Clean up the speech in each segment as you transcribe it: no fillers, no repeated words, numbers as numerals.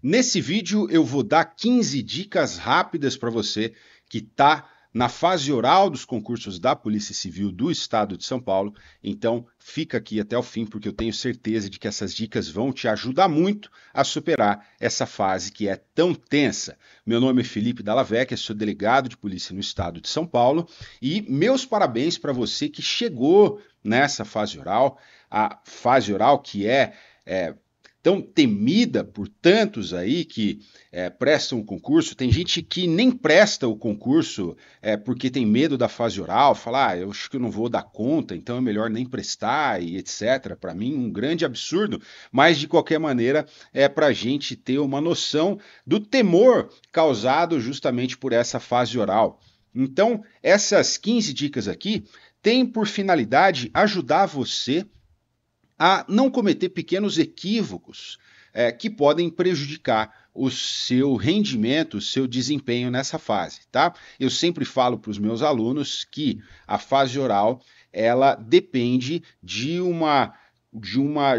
Nesse vídeo eu vou dar 15 dicas rápidas para você que está na fase oral dos concursos da Polícia Civil do Estado de São Paulo. Então fica aqui até o fim, porque eu tenho certeza de que essas dicas vão te ajudar muito a superar essa fase que é tão tensa. Meu nome é Felipe Dalla Vecchia, sou delegado de polícia no Estado de São Paulo e meus parabéns para você que chegou nessa fase oral, a fase oral que é tão temida por tantos aí que prestam o concurso. Tem gente que nem presta o concurso porque tem medo da fase oral, fala, eu acho que eu não vou dar conta, então é melhor nem prestar e etc. Para mim, um grande absurdo, mas de qualquer maneira é para a gente ter uma noção do temor causado justamente por essa fase oral. Então, essas 15 dicas aqui têm por finalidade ajudar você a não cometer pequenos equívocos que podem prejudicar o seu rendimento, o seu desempenho nessa fase, tá? Eu sempre falo para os meus alunos que a fase oral ela depende de uma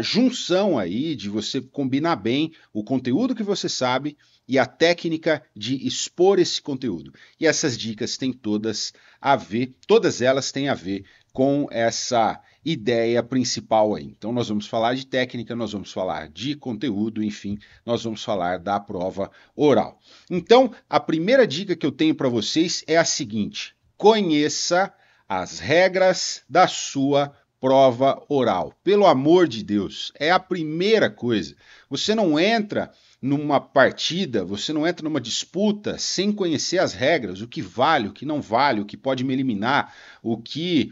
junção aí, de você combinar bem o conteúdo que você sabe e a técnica de expor esse conteúdo. E essas dicas têm todas elas têm a ver com essa ideia principal aí. Então nós vamos falar de técnica, nós vamos falar de conteúdo, enfim, nós vamos falar da prova oral. Então, a primeira dica que eu tenho para vocês é a seguinte: conheça as regras da sua prova oral. Pelo amor de Deus, é a primeira coisa. Você não entra numa partida, você não entra numa disputa sem conhecer as regras, o que vale, o que não vale, o que pode me eliminar, o que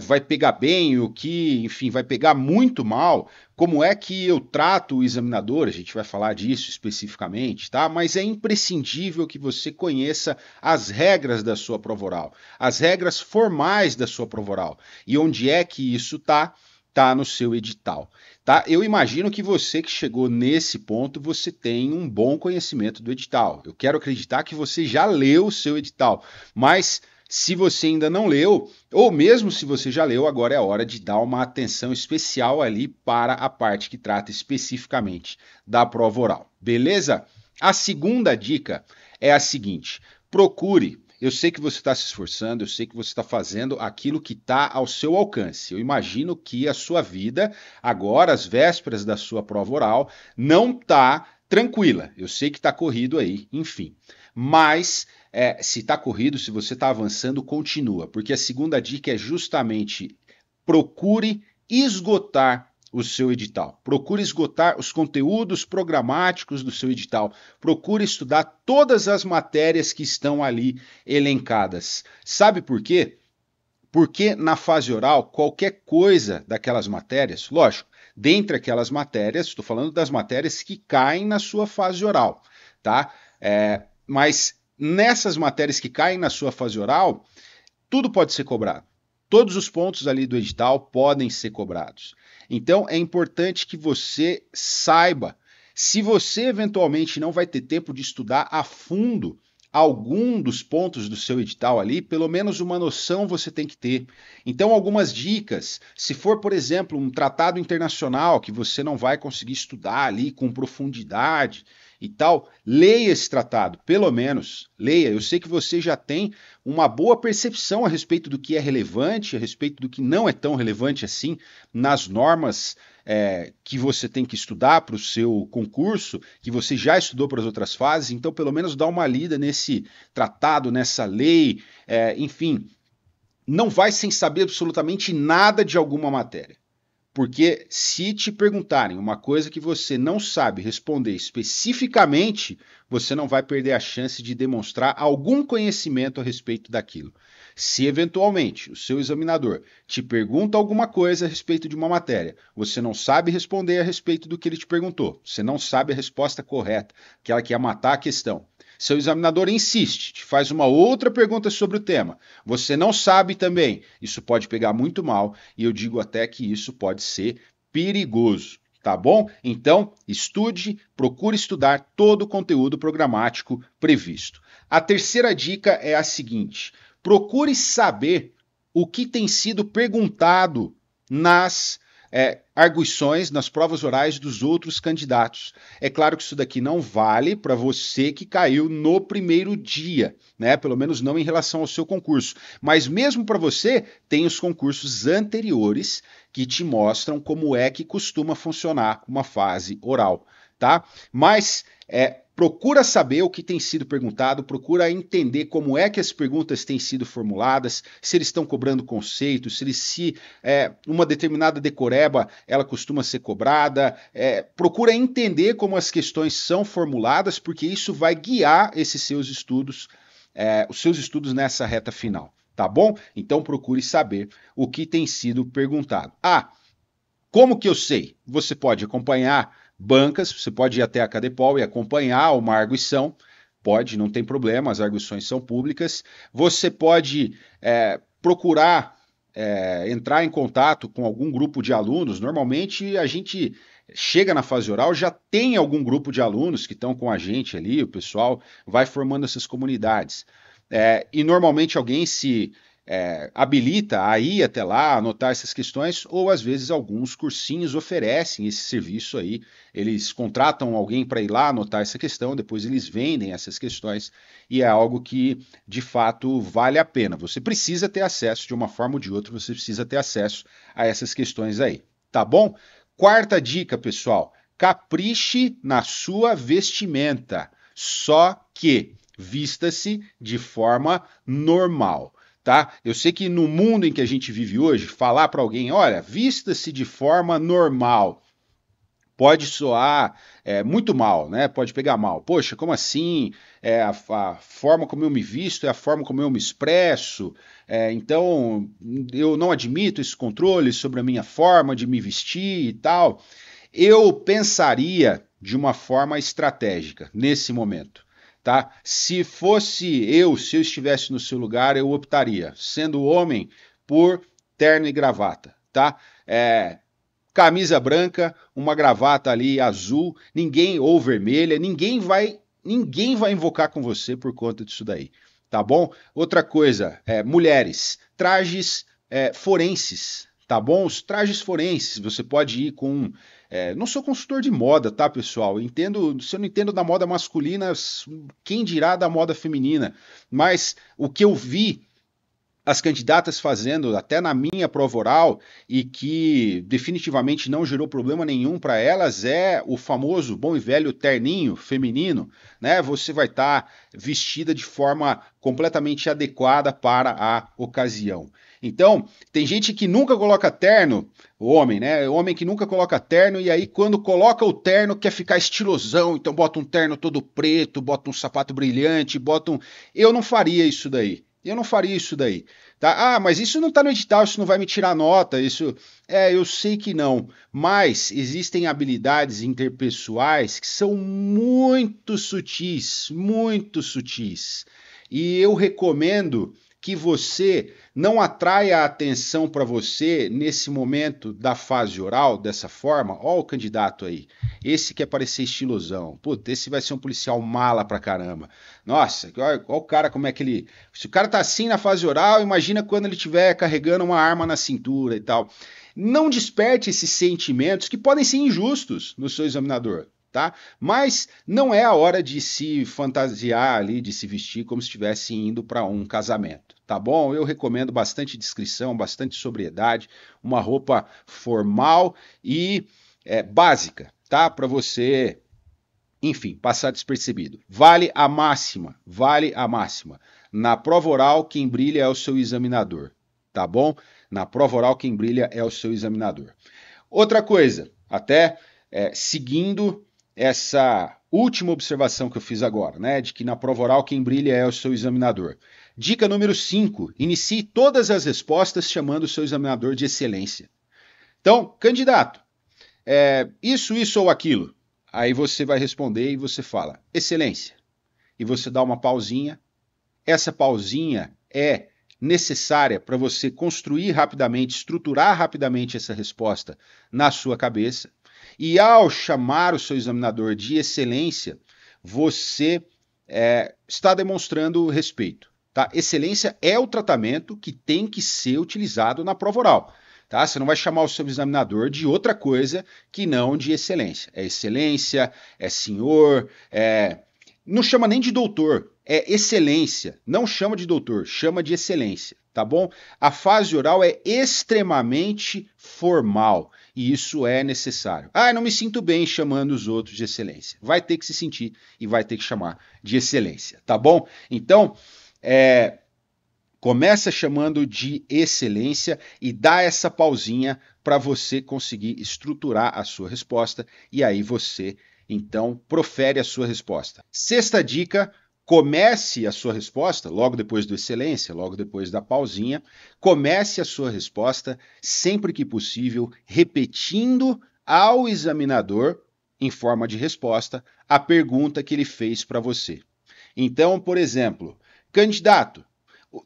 vai pegar bem, o que, enfim, vai pegar muito mal. Como é que eu trato o examinador? A gente vai falar disso especificamente, tá? Mas é imprescindível que você conheça as regras da sua prova oral, as regras formais da sua prova oral. E onde é que isso está? Está no seu edital, tá? Eu imagino que você que chegou nesse ponto, você tem um bom conhecimento do edital. Eu quero acreditar que você já leu o seu edital, mas se você ainda não leu, ou mesmo se você já leu, agora é a hora de dar uma atenção especial ali para a parte que trata especificamente da prova oral, beleza? A segunda dica é a seguinte: procure. Eu sei que você está se esforçando, eu sei que você está fazendo aquilo que está ao seu alcance. Eu imagino que a sua vida, agora, às vésperas da sua prova oral, não está tranquila. Eu sei que está corrido aí, enfim. Mas se está corrido, se você está avançando, continua. Porque a segunda dica é justamente procure esgotar o seu edital. Procure esgotar os conteúdos programáticos do seu edital. Procure estudar todas as matérias que estão ali elencadas. Sabe por quê? Porque na fase oral, qualquer coisa daquelas matérias, lógico, dentre aquelas matérias, estou falando das matérias que caem na sua fase oral, tá? Mas nessas matérias que caem na sua fase oral, tudo pode ser cobrado. Todos os pontos ali do edital podem ser cobrados. Então é importante que você saiba. Se você eventualmente não vai ter tempo de estudar a fundo algum dos pontos do seu edital ali, pelo menos uma noção você tem que ter. Então, algumas dicas. Se for, por exemplo, um tratado internacional que você não vai conseguir estudar ali com profundidade e tal, leia esse tratado, pelo menos, leia. Eu sei que você já tem uma boa percepção a respeito do que é relevante, a respeito do que não é tão relevante assim nas normas que você tem que estudar para o seu concurso, que você já estudou para as outras fases, então pelo menos dá uma lida nesse tratado, nessa lei, enfim, não vai sem saber absolutamente nada de alguma matéria. Porque se te perguntarem uma coisa que você não sabe responder especificamente, você não vai perder a chance de demonstrar algum conhecimento a respeito daquilo. Se eventualmente o seu examinador te pergunta alguma coisa a respeito de uma matéria, você não sabe responder a respeito do que ele te perguntou, você não sabe a resposta correta, aquela que ia matar a questão. Seu examinador insiste, te faz uma outra pergunta sobre o tema. Você não sabe também. Isso pode pegar muito mal e eu digo até que isso pode ser perigoso, tá bom? Então, estude, procure estudar todo o conteúdo programático previsto. A terceira dica é a seguinte: procure saber o que tem sido perguntado nas arguições nas provas orais dos outros candidatos. É claro que isso daqui não vale para você que caiu no primeiro dia, né? Pelo menos não em relação ao seu concurso. Mas mesmo para você, tem os concursos anteriores que te mostram como é que costuma funcionar uma fase oral, tá? Mas procura saber o que tem sido perguntado, procura entender como é que as perguntas têm sido formuladas, se eles estão cobrando conceitos, se uma determinada decoreba ela costuma ser cobrada. Procura entender como as questões são formuladas, porque isso vai guiar esses seus estudos, os seus estudos nessa reta final. Tá bom? Então procure saber o que tem sido perguntado. Como que eu sei? Você pode acompanhar bancas, você pode ir até a Cadepol e acompanhar uma arguição, pode, não tem problema, as arguições são públicas. Você pode procurar entrar em contato com algum grupo de alunos. Normalmente a gente chega na fase oral, já tem algum grupo de alunos que estão com a gente ali, o pessoal vai formando essas comunidades. E normalmente alguém se habilita a ir até lá, anotar essas questões, ou às vezes alguns cursinhos oferecem esse serviço aí, eles contratam alguém para ir lá anotar essa questão, depois eles vendem essas questões, e é algo que de fato vale a pena. Você precisa ter acesso, de uma forma ou de outra, você precisa ter acesso a essas questões aí, tá bom? Quarta dica, pessoal, capriche na sua vestimenta, só que vista-se de forma normal. Tá? Eu sei que no mundo em que a gente vive hoje, falar para alguém, olha, vista-se de forma normal, pode soar muito mal, né? Pode pegar mal. Poxa, como assim? A forma como eu me visto é a forma como eu me expresso. Então, eu não admito esse controle sobre a minha forma de me vestir e tal. Eu pensaria de uma forma estratégica nesse momento. Tá? Se eu estivesse no seu lugar, eu optaria, sendo homem, por terno e gravata, tá? Camisa branca, uma gravata ali azul, ou vermelha, ninguém vai invocar com você por conta disso daí, tá bom? Outra coisa, mulheres, trajes forenses, tá bom? Os trajes forenses, você pode ir com... não sou consultor de moda, tá, pessoal? Se eu não entendo da moda masculina, quem dirá da moda feminina? Mas o que eu vi as candidatas fazendo até na minha prova oral e que definitivamente não gerou problema nenhum para elas é o famoso bom e velho terninho feminino, né? Você vai estar vestida de forma completamente adequada para a ocasião. Então, tem gente que nunca coloca terno, homem, né? Homem que nunca coloca terno e aí quando coloca o terno quer ficar estilosão, então bota um terno todo preto, bota um sapato brilhante, Eu não faria isso daí. Eu não faria isso daí. Tá? Mas isso não está no edital, isso não vai me tirar nota. Eu sei que não. Mas existem habilidades interpessoais que são muito sutis, muito sutis. E eu recomendo que você não atraia a atenção para você nesse momento da fase oral, dessa forma. Ó o candidato aí, esse quer parecer estilosão. Puta, esse vai ser um policial mala pra caramba. Nossa, olha o cara como é que ele... Se o cara tá assim na fase oral, imagina quando ele estiver carregando uma arma na cintura e tal. Não desperte esses sentimentos que podem ser injustos no seu examinador. Tá? Mas não é a hora de se fantasiar ali, de se vestir como se estivesse indo para um casamento, tá bom? Eu recomendo bastante discrição, bastante sobriedade, uma roupa formal e básica, tá? Para você, enfim, passar despercebido. Vale a máxima, vale a máxima. Na prova oral, quem brilha é o seu examinador, tá bom? Na prova oral, quem brilha é o seu examinador. Outra coisa, até seguindo essa última observação que eu fiz agora, né, de que na prova oral quem brilha é o seu examinador. Dica número 5, inicie todas as respostas chamando o seu examinador de excelência. Então, candidato, isso ou aquilo. Aí você vai responder e você fala, excelência. E você dá uma pausinha. Essa pausinha é necessária para você construir rapidamente, estruturar rapidamente essa resposta na sua cabeça. E ao chamar o seu examinador de excelência, você está demonstrando respeito. Tá? Excelência é o tratamento que tem que ser utilizado na prova oral. tá? Você não vai chamar o seu examinador de outra coisa que não de excelência. É excelência, é senhor, não chama nem de doutor, é excelência. Não chama de doutor, chama de excelência, tá bom? A fase oral é extremamente formal e isso é necessário. Ah, não me sinto bem chamando os outros de excelência. Vai ter que se sentir e vai ter que chamar de excelência, tá bom? Então, começa chamando de excelência e dá essa pausinha para você conseguir estruturar a sua resposta e aí você, então, profere a sua resposta. Sexta dica, comece a sua resposta, logo depois do excelência, logo depois da pausinha, comece a sua resposta sempre que possível, repetindo ao examinador, em forma de resposta, a pergunta que ele fez para você. Então, por exemplo, candidato,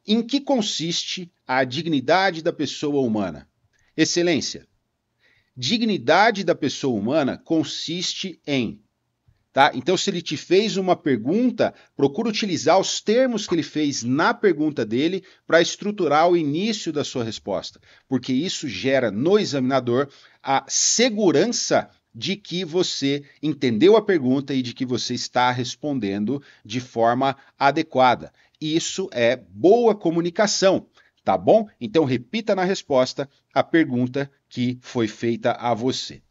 em que consiste a dignidade da pessoa humana? Excelência, dignidade da pessoa humana consiste em... Tá? Então, se ele te fez uma pergunta, procura utilizar os termos que ele fez na pergunta dele para estruturar o início da sua resposta, porque isso gera no examinador a segurança de que você entendeu a pergunta e de que você está respondendo de forma adequada. Isso é boa comunicação, tá bom? Então, repita na resposta a pergunta que foi feita a você.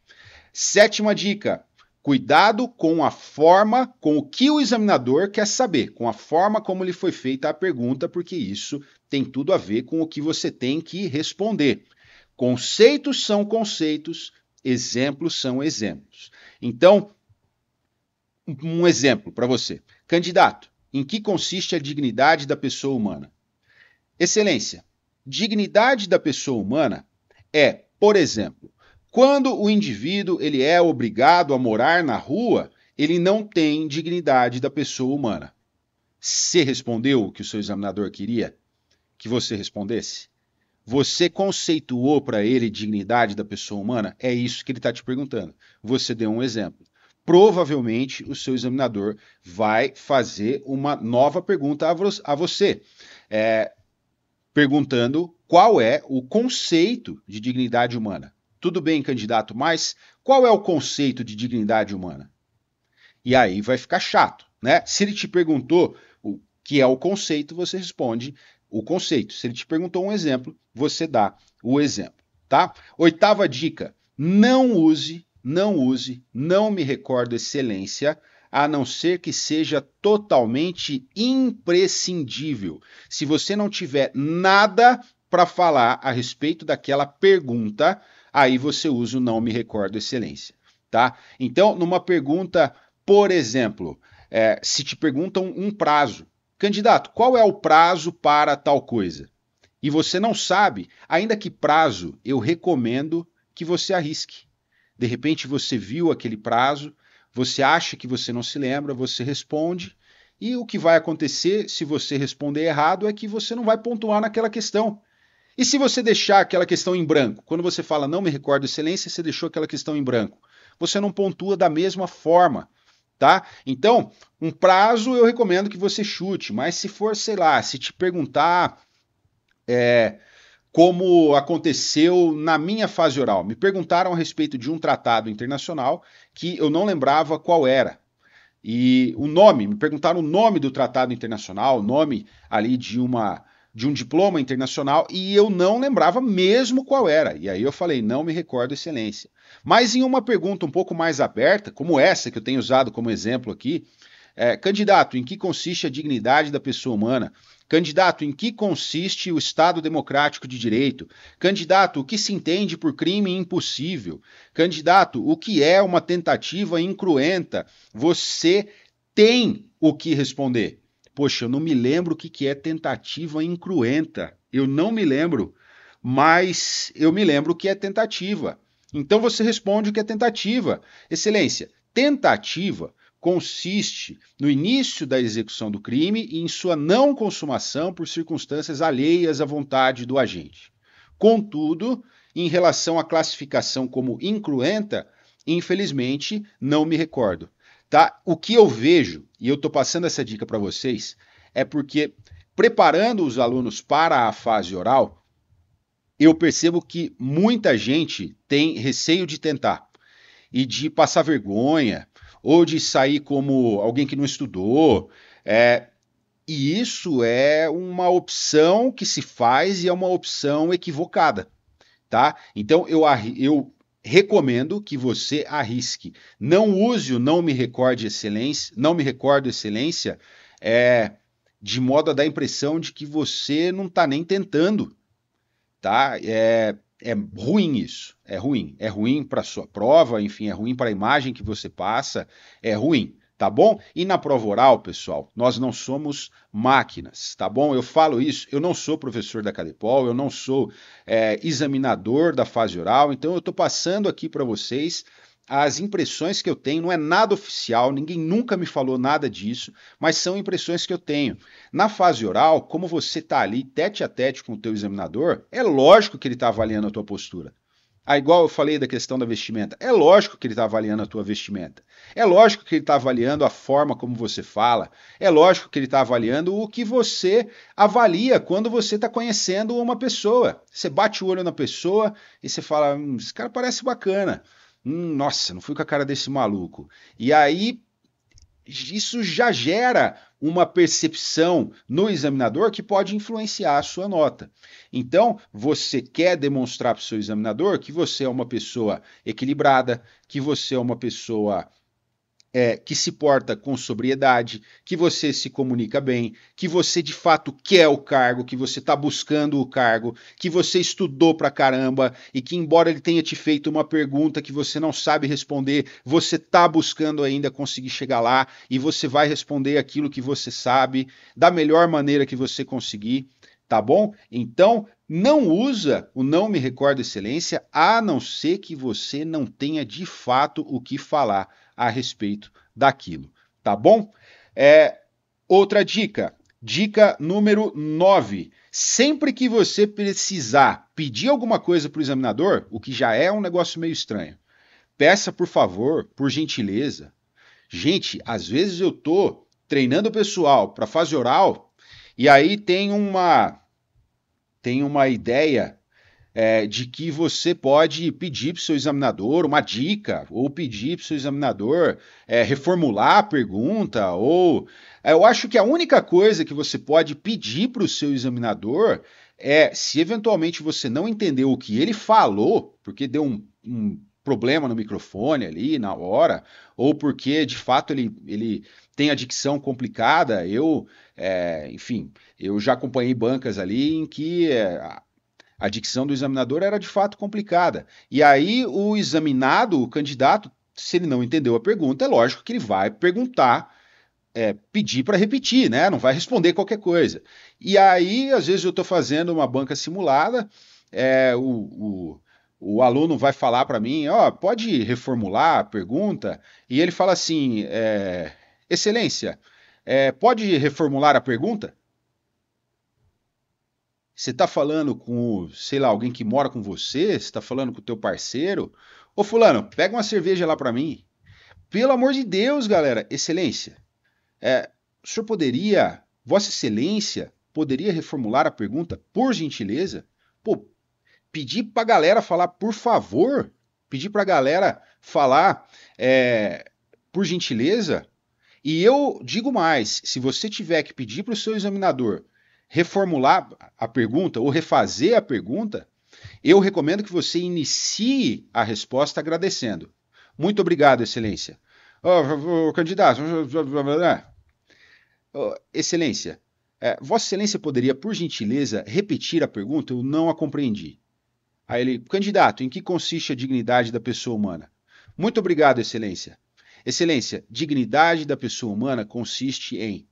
Sétima dica. Cuidado com a forma, com o que o examinador quer saber, com a forma como lhe foi feita a pergunta, porque isso tem tudo a ver com o que você tem que responder. Conceitos são conceitos, exemplos são exemplos. Então, um exemplo para você. Candidato, em que consiste a dignidade da pessoa humana? Excelência, dignidade da pessoa humana é, por exemplo, quando o indivíduo ele é obrigado a morar na rua, ele não tem dignidade da pessoa humana. Você respondeu o que o seu examinador queria que você respondesse? Você conceituou para ele dignidade da pessoa humana? É isso que ele está te perguntando. Você deu um exemplo. Provavelmente o seu examinador vai fazer uma nova pergunta a você, perguntando qual é o conceito de dignidade humana. Tudo bem, candidato, mas qual é o conceito de dignidade humana? E aí vai ficar chato, né? Se ele te perguntou o que é o conceito, você responde o conceito. Se ele te perguntou um exemplo, você dá o exemplo, tá? Oitava dica, não use, não me recordo excelência, a não ser que seja totalmente imprescindível. Se você não tiver nada para falar a respeito daquela pergunta, aí você usa o não me recordo excelência, tá? Então, numa pergunta, por exemplo, se te perguntam um prazo, candidato, qual é o prazo para tal coisa? E você não sabe, ainda que prazo, eu recomendo que você arrisque. De repente você viu aquele prazo, você acha que você não se lembra, você responde, e o que vai acontecer se você responder errado é que você não vai pontuar naquela questão. E se você deixar aquela questão em branco? Quando você fala não me recordo excelência, você deixou aquela questão em branco. Você não pontua da mesma forma, tá? Então, um prazo eu recomendo que você chute, mas se for, sei lá, se te perguntar como aconteceu na minha fase oral, me perguntaram a respeito de um tratado internacional que eu não lembrava qual era. E o nome, me perguntaram o nome do tratado internacional, o nome ali de um diploma internacional, e eu não lembrava mesmo qual era. E aí eu falei, não me recordo, excelência. Mas em uma pergunta um pouco mais aberta, como essa que eu tenho usado como exemplo aqui, candidato, em que consiste a dignidade da pessoa humana? Candidato, em que consiste o Estado Democrático de Direito? Candidato, o que se entende por crime impossível? Candidato, o que é uma tentativa incruenta? Você tem o que responder. Poxa, eu não me lembro o que é tentativa incruenta. Eu não me lembro, mas eu me lembro o que é tentativa. Então você responde o que é tentativa. Excelência, tentativa consiste no início da execução do crime e em sua não consumação por circunstâncias alheias à vontade do agente. Contudo, em relação à classificação como incruenta, infelizmente, não me recordo. Tá? O que eu vejo, e eu estou passando essa dica para vocês, é porque preparando os alunos para a fase oral, eu percebo que muita gente tem receio de tentar e de passar vergonha ou de sair como alguém que não estudou. E isso é uma opção que se faz e é uma opção equivocada, tá? Então eu recomendo que você arrisque. Não use o não me recorde excelência, não me recordo excelência, é, de modo a dar a impressão de que você não está nem tentando, tá? É ruim isso, é ruim para sua prova, enfim, é ruim para a imagem que você passa, é ruim, tá bom? E na prova oral, pessoal, nós não somos máquinas, tá bom? Eu falo isso, eu não sou professor da Cadepol, eu não sou examinador da fase oral, então eu estou passando aqui para vocês as impressões que eu tenho, não é nada oficial, ninguém nunca me falou nada disso, mas são impressões que eu tenho. Na fase oral, como você está ali tete a tete com o teu examinador, é lógico que ele está avaliando a tua postura. Ah, igual eu falei da questão da vestimenta, é lógico que ele está avaliando a tua vestimenta. É lógico que ele está avaliando a forma como você fala. É lógico que ele está avaliando o que você avalia quando você está conhecendo uma pessoa. Você bate o olho na pessoa e você fala, esse cara parece bacana. Nossa, não fui com a cara desse maluco. E aí isso já gera uma percepção no examinador que pode influenciar a sua nota. Então, você quer demonstrar para o seu examinador que você é uma pessoa equilibrada, que você é uma pessoa que se porta com sobriedade, que você se comunica bem, que você de fato quer o cargo, que você está buscando o cargo, que você estudou pra caramba e que, embora ele tenha te feito uma pergunta que você não sabe responder, você está buscando ainda conseguir chegar lá e você vai responder aquilo que você sabe da melhor maneira que você conseguir. Tá bom? Então, não usa o não me recordo excelência, a não ser que você não tenha de fato o que falar a respeito daquilo. Tá bom? Outra dica. Dica número 9. Sempre que você precisar pedir alguma coisa para o examinador, o que já é um negócio meio estranho, peça por favor, por gentileza. Gente, às vezes eu tô treinando o pessoal para fase oral e aí tem uma ideia de que você pode pedir para o seu examinador uma dica, ou pedir para o seu examinador reformular a pergunta, ou eu acho que a única coisa que você pode pedir para o seu examinador é, se eventualmente você não entendeu o que ele falou, porque deu um problema no microfone ali na hora, ou porque de fato ele tem a dicção complicada, enfim, eu já acompanhei bancas ali em que a dicção do examinador era de fato complicada. E aí o examinado, o candidato, se ele não entendeu a pergunta, é lógico que ele vai perguntar, pedir para repetir, né? Não vai responder qualquer coisa. E aí, às vezes, eu estou fazendo uma banca simulada, o aluno vai falar para mim, pode reformular a pergunta? E ele fala assim, excelência, pode reformular a pergunta? Você está falando com, sei lá, alguém que mora com você? Você está falando com o teu parceiro? Ô fulano, pega uma cerveja lá para mim. Pelo amor de Deus, galera. Excelência, o senhor poderia, Vossa Excelência, poderia reformular a pergunta, por gentileza? Pô, pedir para a galera falar por favor, pedir para a galera falar por gentileza. E eu digo mais, se você tiver que pedir para o seu examinador reformular a pergunta ou refazer a pergunta, eu recomendo que você inicie a resposta agradecendo. Muito obrigado, Excelência. Candidato, Excelência, Vossa Excelência poderia, por gentileza, repetir a pergunta? Eu não a compreendi. Aí ele, candidato, em que consiste a dignidade da pessoa humana? Muito obrigado, Excelência. Excelência, dignidade da pessoa humana consiste em...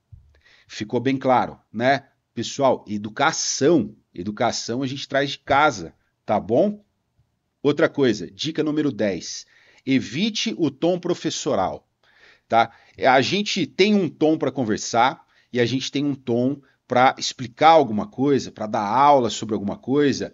Ficou bem claro, né? Pessoal, educação. Educação a gente traz de casa, tá bom? Outra coisa, dica número 10. Evite o tom professoral, tá? A gente tem um tom para conversar e a gente tem um tom para explicar alguma coisa, para dar aula sobre alguma coisa,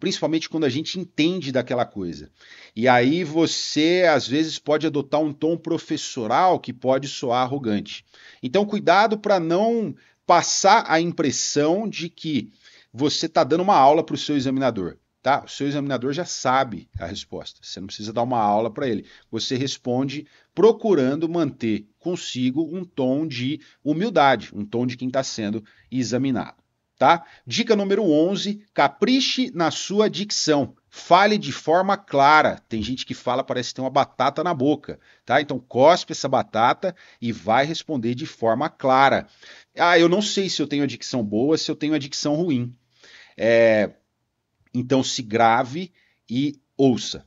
principalmente quando a gente entende daquela coisa. E aí você, às vezes, pode adotar um tom professoral que pode soar arrogante. Então, cuidado para não passar a impressão de que você está dando uma aula para o seu examinador. Tá? O seu examinador já sabe a resposta. Você não precisa dar uma aula para ele. Você responde procurando manter consigo um tom de humildade, um tom de quem está sendo examinado. Tá? Dica número 11, capriche na sua dicção. Fale de forma clara. Tem gente que fala, parece ter uma batata na boca. Tá? Então cospe essa batata e vai responder de forma clara. Ah, eu não sei se eu tenho a dicção boa, se eu tenho a dicção ruim. Então se grave e ouça,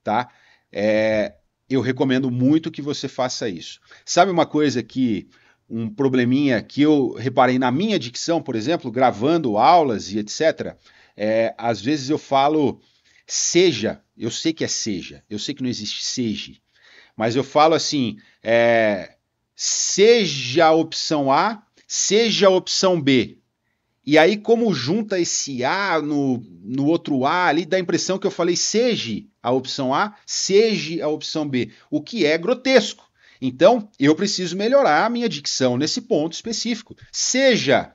tá? Eu recomendo muito que você faça isso. Sabe uma coisa um probleminha que eu reparei na minha dicção, por exemplo, gravando aulas e etc. Às vezes eu falo seja, eu sei que é seja, eu sei que não existe seja, mas eu falo assim, seja a opção A, seja a opção B. E aí, como junta esse A no outro A ali, dá a impressão que eu falei seja a opção A, seja a opção B, o que é grotesco. Então, eu preciso melhorar a minha dicção nesse ponto específico. Seja,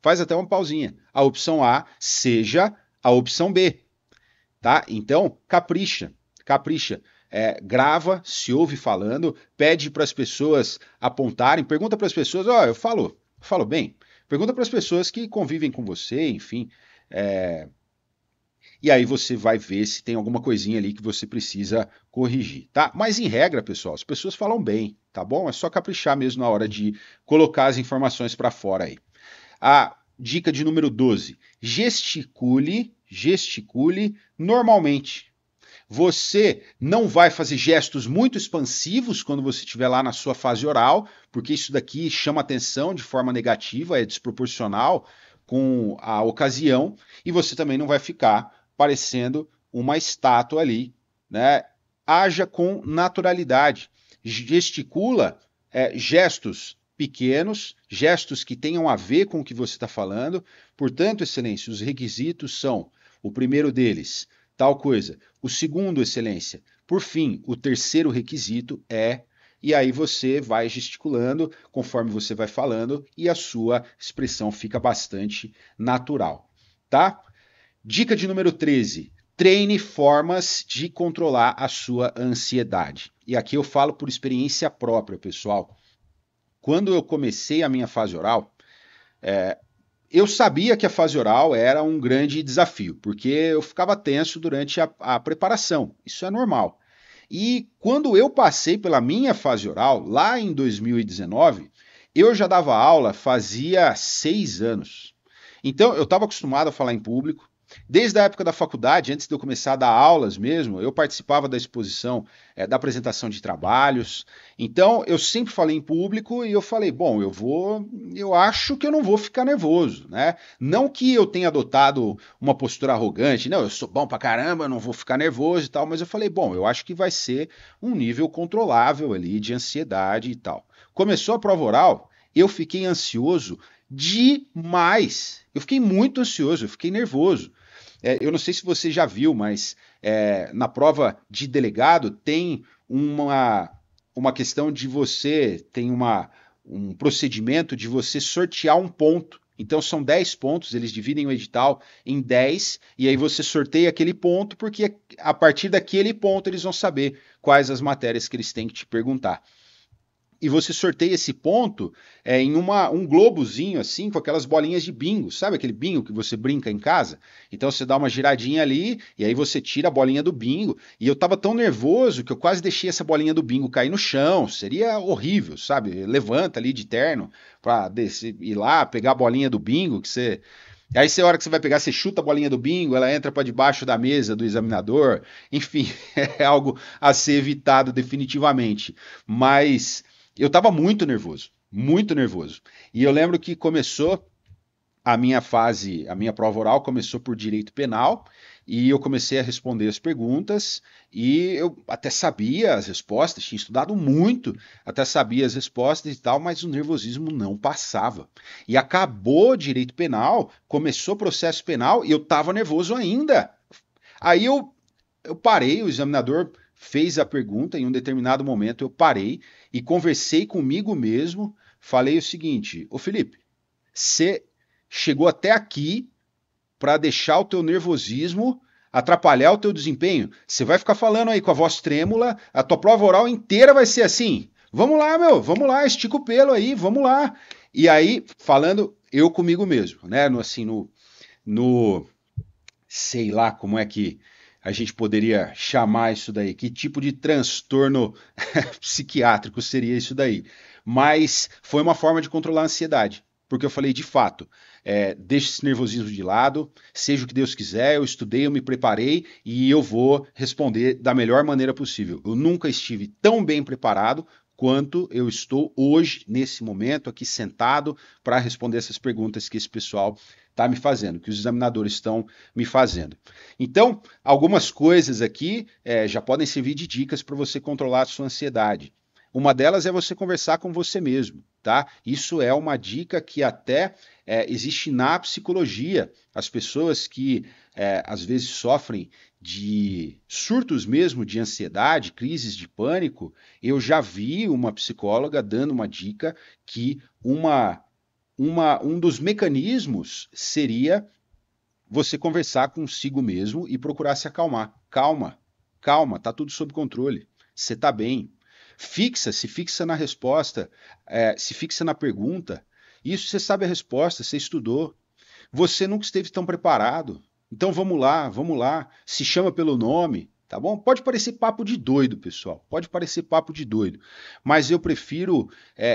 faz até uma pausinha, a opção A, seja a opção B. Tá? Então, capricha. Grava, se ouve falando, pede para as pessoas apontarem, pergunta para as pessoas, eu falo bem. Pergunta para as pessoas que convivem com você, enfim. E aí você vai ver se tem alguma coisinha ali que você precisa corrigir, tá? Mas em regra, pessoal, as pessoas falam bem, tá bom? É só caprichar mesmo na hora de colocar as informações para fora aí. A dica de número 12. Gesticule normalmente. Você não vai fazer gestos muito expansivos quando você estiver lá na sua fase oral, porque isso daqui chama atenção de forma negativa, é desproporcional com a ocasião, e você também não vai ficar parecendo uma estátua ali, né? Haja com naturalidade. Gesticula gestos pequenos, gestos que tenham a ver com o que você está falando. Portanto, excelência, os requisitos são: o primeiro deles, tal coisa. O segundo, excelência. Por fim, o terceiro requisito é... E aí você vai gesticulando conforme você vai falando e a sua expressão fica bastante natural, tá? Dica de número 13. Treine formas de controlar a sua ansiedade. E aqui eu falo por experiência própria, pessoal. Quando eu comecei a minha fase oral, eu sabia que a fase oral era um grande desafio, porque eu ficava tenso durante a preparação. Isso é normal. E quando eu passei pela minha fase oral, lá em 2019, eu já dava aula fazia 6 anos. Então, eu estava acostumado a falar em público. Desde a época da faculdade, antes de eu começar a dar aulas mesmo, eu participava da exposição, da apresentação de trabalhos. Então, eu sempre falei em público e eu falei, bom, eu acho que eu não vou ficar nervoso, né? Não que eu tenha adotado uma postura arrogante, não, eu sou bom pra caramba, eu não vou ficar nervoso e tal, mas eu falei, bom, eu acho que vai ser um nível controlável ali de ansiedade e tal. Começou a prova oral, eu fiquei ansioso demais. Eu fiquei muito ansioso, eu fiquei nervoso. Eu não sei se você já viu, mas na prova de delegado tem uma questão de você, tem um procedimento de você sortear um ponto. Então são 10 pontos, eles dividem o edital em 10, e aí você sorteia aquele ponto, porque a partir daquele ponto eles vão saber quais as matérias que eles têm que te perguntar. E você sorteia esse ponto em um globozinho assim, com aquelas bolinhas de bingo. Sabe aquele bingo que você brinca em casa? Então você dá uma giradinha ali e aí você tira a bolinha do bingo. E eu tava tão nervoso que eu quase deixei essa bolinha do bingo cair no chão. Seria horrível, sabe? Levanta ali de terno para ir lá, pegar a bolinha do bingo que você... Aí, a hora que você vai pegar, você chuta a bolinha do bingo, ela entra para debaixo da mesa do examinador. Enfim, é algo a ser evitado definitivamente. Mas... eu estava muito nervoso, muito nervoso. E eu lembro que começou a minha prova oral começou por direito penal, e eu comecei a responder as perguntas, e eu até sabia as respostas, tinha estudado muito, até sabia as respostas e tal, mas o nervosismo não passava. E acabou direito penal, começou processo penal, e eu estava nervoso ainda. Aí eu parei, o examinador fez a pergunta, em um determinado momento eu parei e conversei comigo mesmo, falei o seguinte: ô Felipe, você chegou até aqui para deixar o teu nervosismo atrapalhar o teu desempenho. Você vai ficar falando aí com a voz trêmula, a tua prova oral inteira vai ser assim. Vamos lá, meu, vamos lá, estica o pelo aí, vamos lá. E aí, falando eu comigo mesmo, né? No sei lá como é que a gente poderia chamar isso daí, que tipo de transtorno psiquiátrico seria isso daí. Mas foi uma forma de controlar a ansiedade. Porque eu falei, de fato, deixe esse nervosismo de lado, seja o que Deus quiser, eu estudei, eu me preparei e eu vou responder da melhor maneira possível. Eu nunca estive tão bem preparado quanto eu estou hoje, nesse momento, aqui sentado, para responder essas perguntas que esse pessoal está me fazendo, que os examinadores estão me fazendo. Então, algumas coisas aqui já podem servir de dicas para você controlar a sua ansiedade. Uma delas é você conversar com você mesmo, tá? Isso é uma dica que até existe na psicologia. As pessoas que às vezes sofrem de surtos mesmo de ansiedade, crises de pânico, eu já vi uma psicóloga dando uma dica que um dos mecanismos seria você conversar consigo mesmo e procurar se acalmar. Calma, calma, tá tudo sob controle. Você tá bem. Se fixa na resposta, se fixa na pergunta. Isso você sabe a resposta, você estudou. Você nunca esteve tão preparado. Então vamos lá. Se chama pelo nome, tá bom? Pode parecer papo de doido, pessoal. Pode parecer papo de doido. Mas eu prefiro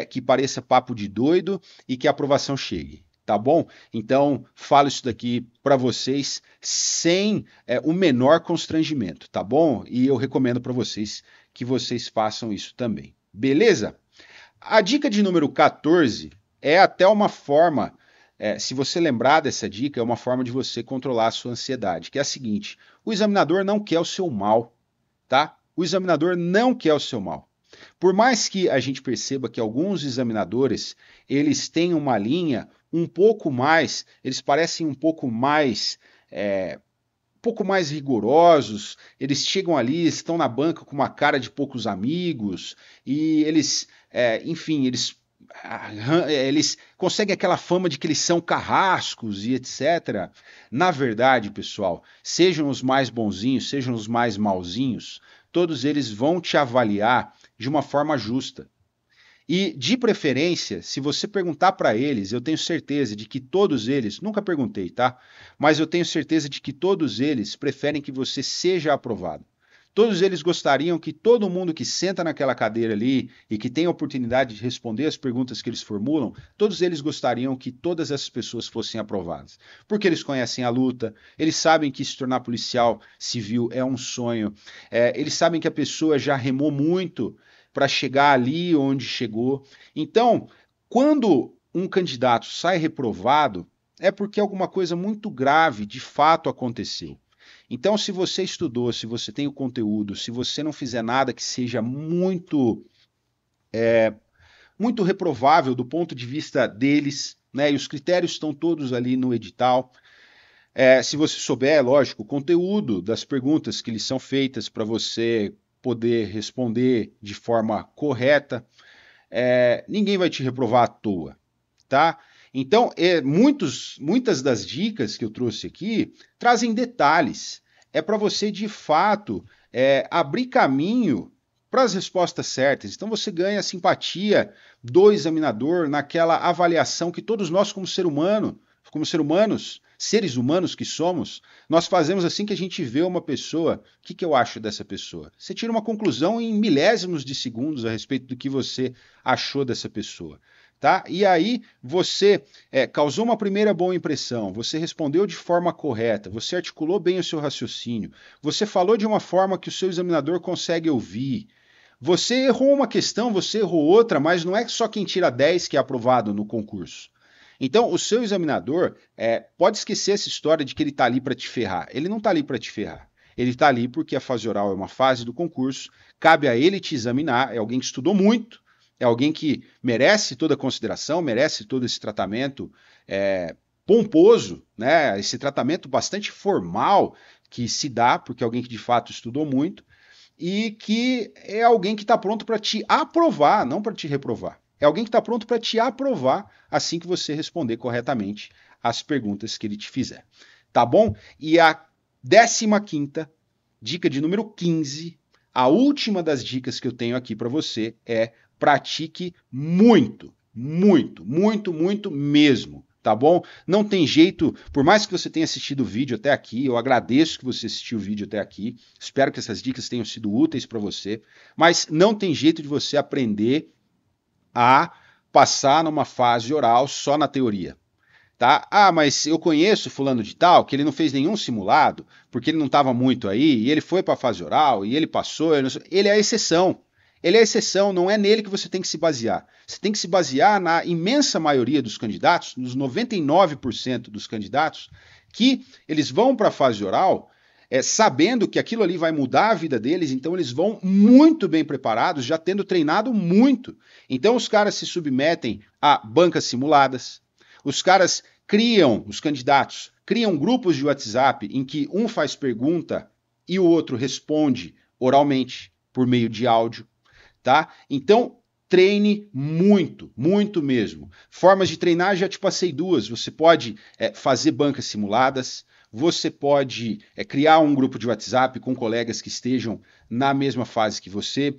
que pareça papo de doido e que a aprovação chegue. Tá bom? Então, falo isso daqui para vocês sem o menor constrangimento, tá bom? E eu recomendo para vocês que vocês façam isso também. Beleza? A dica de número 14 é até uma forma, se você lembrar dessa dica, é uma forma de você controlar a sua ansiedade, que é a seguinte: o examinador não quer o seu mal, tá? O examinador não quer o seu mal. Por mais que a gente perceba que alguns examinadores, eles têm uma linha um pouco mais, eles parecem um pouco mais rigorosos, eles chegam ali, estão na banca com uma cara de poucos amigos, e eles, enfim, eles conseguem aquela fama de que eles são carrascos e etc. Na verdade, pessoal, sejam os mais bonzinhos, sejam os mais malzinhos, todos eles vão te avaliar de uma forma justa. E, de preferência, se você perguntar para eles, eu tenho certeza de que todos eles, nunca perguntei, tá? Mas eu tenho certeza de que todos eles preferem que você seja aprovado. Todos eles gostariam que todo mundo que senta naquela cadeira ali e que tem a oportunidade de responder as perguntas que eles formulam, todos eles gostariam que todas essas pessoas fossem aprovadas. Porque eles conhecem a luta, eles sabem que se tornar policial civil é um sonho, eles sabem que a pessoa já remou muito para chegar ali onde chegou. Então, quando um candidato sai reprovado, é porque alguma coisa muito grave de fato aconteceu. Então, se você estudou, se você tem o conteúdo, se você não fizer nada que seja muito reprovável do ponto de vista deles, né, e os critérios estão todos ali no edital, se você souber, lógico, o conteúdo das perguntas que lhes são feitas para você poder responder de forma correta, ninguém vai te reprovar à toa, tá? Então, muitas das dicas que eu trouxe aqui trazem detalhes. É para você, de fato, abrir caminho para as respostas certas. Então, você ganha a simpatia do examinador naquela avaliação que todos nós, como seres humanos que somos, nós fazemos assim que a gente vê uma pessoa. O que eu acho dessa pessoa? Você tira uma conclusão em milésimos de segundos a respeito do que você achou dessa pessoa. Tá? E aí você causou uma primeira boa impressão, você respondeu de forma correta, você articulou bem o seu raciocínio, você falou de uma forma que o seu examinador consegue ouvir. Você errou uma questão, você errou outra, mas não é só quem tira 10 que é aprovado no concurso. Então, o seu examinador pode esquecer essa história de que ele está ali para te ferrar. Ele não está ali para te ferrar. Ele está ali porque a fase oral é uma fase do concurso, cabe a ele te examinar, é alguém que estudou muito, é alguém que merece toda a consideração, merece todo esse tratamento pomposo, né? Esse tratamento bastante formal que se dá, porque é alguém que de fato estudou muito, e que é alguém que está pronto para te aprovar, não para te reprovar. É alguém que está pronto para te aprovar assim que você responder corretamente as perguntas que ele te fizer. tá bom? E a 15ª, dica de número 15, a última das dicas que eu tenho aqui para você é pratique muito, muito, muito, muito mesmo, tá bom? Não tem jeito, por mais que você tenha assistido o vídeo até aqui, eu agradeço que você assistiu o vídeo até aqui, espero que essas dicas tenham sido úteis para você, mas não tem jeito de você aprender a passar numa fase oral só na teoria. Tá? Ah, mas eu conheço fulano de tal, que ele não fez nenhum simulado, porque ele não estava muito aí, e ele foi para a fase oral, e ele passou, ele é a exceção. Ele é a exceção, não é nele que você tem que se basear. Você tem que se basear na imensa maioria dos candidatos, nos 99% dos candidatos, que eles vão para a fase oral sabendo que aquilo ali vai mudar a vida deles, então eles vão muito bem preparados, já tendo treinado muito. Então os caras se submetem a bancas simuladas, os caras criam, os candidatos, criam grupos de WhatsApp em que um faz pergunta e o outro responde oralmente, por meio de áudio, tá? Então, treine muito, muito mesmo. Formas de treinar, já te passei duas. Você pode fazer bancas simuladas, você pode criar um grupo de WhatsApp com colegas que estejam na mesma fase que você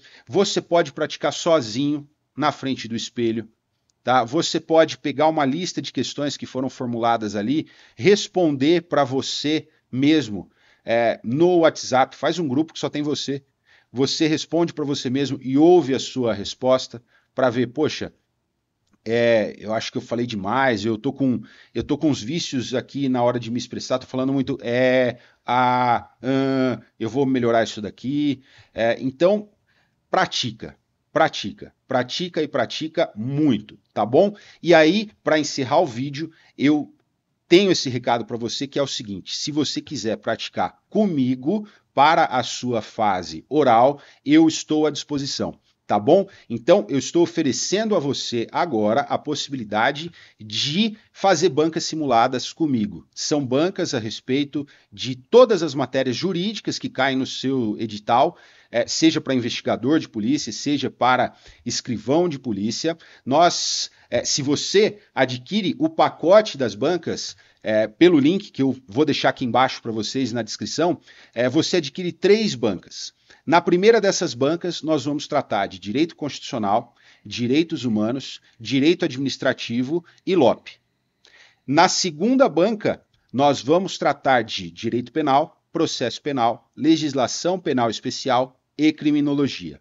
pode praticar sozinho, na frente do espelho, tá? Você pode pegar uma lista de questões que foram formuladas ali, responder para você mesmo no WhatsApp, faz um grupo que só tem você. Você responde para você mesmo e ouve a sua resposta para ver, poxa, eu acho que eu falei demais, eu tô com uns vícios aqui na hora de me expressar, tô falando muito eu vou melhorar isso daqui. Então, pratica. Pratica e pratica muito, tá bom? E aí, para encerrar o vídeo, eu tenho esse recado para você que é o seguinte: se você quiser praticar comigo para a sua fase oral, eu estou à disposição. Tá bom? Então, eu estou oferecendo a você agora a possibilidade de fazer bancas simuladas comigo. São bancas a respeito de todas as matérias jurídicas que caem no seu edital, seja para investigador de polícia, seja para escrivão de polícia. Se você adquire o pacote das bancas, pelo link que eu vou deixar aqui embaixo para vocês na descrição, você adquire 3 bancas. Na primeira dessas bancas, nós vamos tratar de direito constitucional, direitos humanos, direito administrativo e LOP. Na segunda banca, nós vamos tratar de direito penal, processo penal, legislação penal especial e criminologia.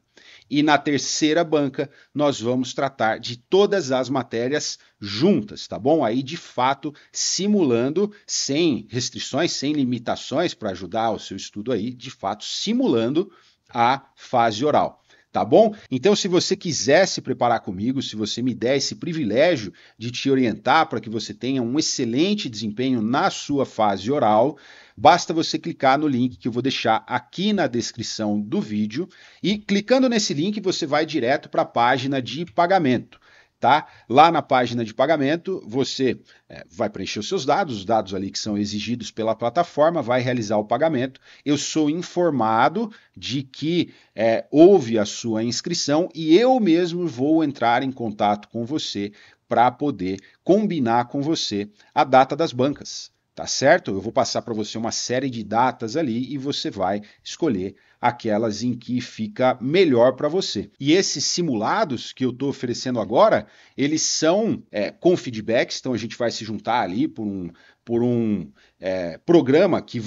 E na terceira banca, nós vamos tratar de todas as matérias juntas, tá bom? Aí, de fato, simulando, sem restrições, sem limitações para ajudar o seu estudo aí, de fato, simulando a fase oral, tá bom? Então, se você quiser se preparar comigo, se você me der esse privilégio de te orientar para que você tenha um excelente desempenho na sua fase oral, basta você clicar no link que eu vou deixar aqui na descrição do vídeo e clicando nesse link você vai direto para a página de pagamento. Tá? Lá na página de pagamento, você vai preencher os dados ali que são exigidos pela plataforma, vai realizar o pagamento. Eu sou informado de que houve a sua inscrição e eu mesmo vou entrar em contato com você para poder combinar com você a data das bancas. Tá certo? Eu vou passar para você uma série de datas ali e você vai escolher aquelas em que fica melhor para você. E esses simulados que eu estou oferecendo agora, eles são com feedbacks, então a gente vai se juntar ali por um programa que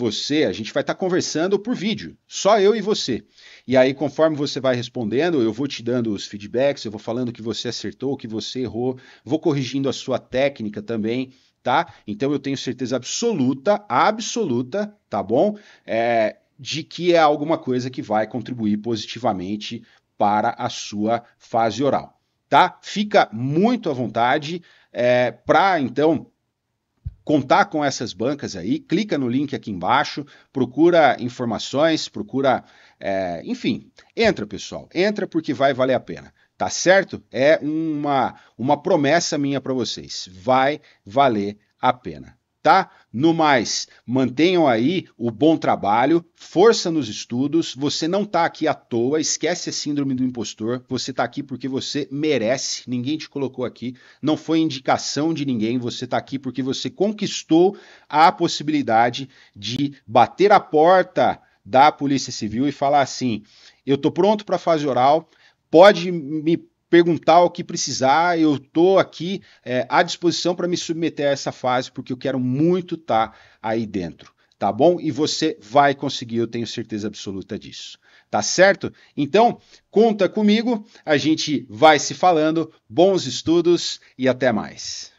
a gente vai estar conversando por vídeo, só eu e você. E aí, conforme você vai respondendo, eu vou te dando os feedbacks, eu vou falando o que você acertou, o que você errou, vou corrigindo a sua técnica também. Tá? Então eu tenho certeza absoluta, tá bom? De que é alguma coisa que vai contribuir positivamente para a sua fase oral, tá? Fica muito à vontade para, então, contar com essas bancas aí, clica no link aqui embaixo, procura informações, enfim, entra pessoal, entra porque vai valer a pena. Tá certo? É uma promessa minha para vocês. Vai valer a pena. tá? No mais, mantenham aí o bom trabalho, força nos estudos, você não tá aqui à toa, esquece a síndrome do impostor, você tá aqui porque você merece, ninguém te colocou aqui, não foi indicação de ninguém, você tá aqui porque você conquistou a possibilidade de bater a porta da Polícia Civil e falar assim, eu tô pronto para fase oral, pode me perguntar o que precisar, eu estou aqui à disposição para me submeter a essa fase, porque eu quero muito estar aí dentro, tá bom? E você vai conseguir, eu tenho certeza absoluta disso, tá certo? Então, conta comigo, a gente vai se falando, bons estudos e até mais.